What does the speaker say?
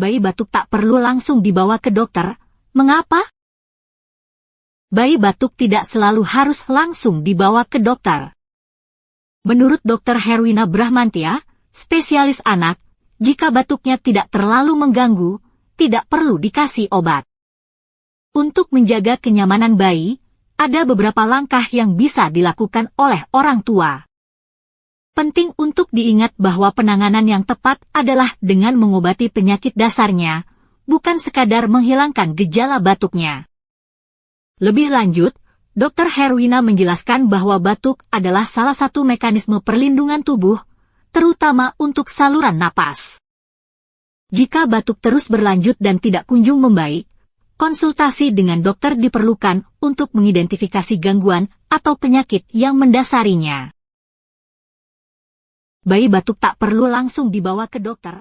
bayi batuk tak perlu langsung dibawa ke dokter. Mengapa? Bayi batuk tidak selalu harus langsung dibawa ke dokter. Menurut Dr. Herwina Brahmantia, spesialis anak, jika batuknya tidak terlalu mengganggu, tidak perlu dikasih obat. Untuk menjaga kenyamanan bayi, ada beberapa langkah yang bisa dilakukan oleh orang tua. Penting untuk diingat bahwa penanganan yang tepat adalah dengan mengobati penyakit dasarnya, bukan sekadar menghilangkan gejala batuknya. Lebih lanjut, Dr. Herwina menjelaskan bahwa batuk adalah salah satu mekanisme perlindungan tubuh, terutama untuk saluran napas. Jika batuk terus berlanjut dan tidak kunjung membaik, konsultasi dengan dokter diperlukan untuk mengidentifikasi gangguan atau penyakit yang mendasarinya. Bayi batuk tak perlu langsung dibawa ke dokter.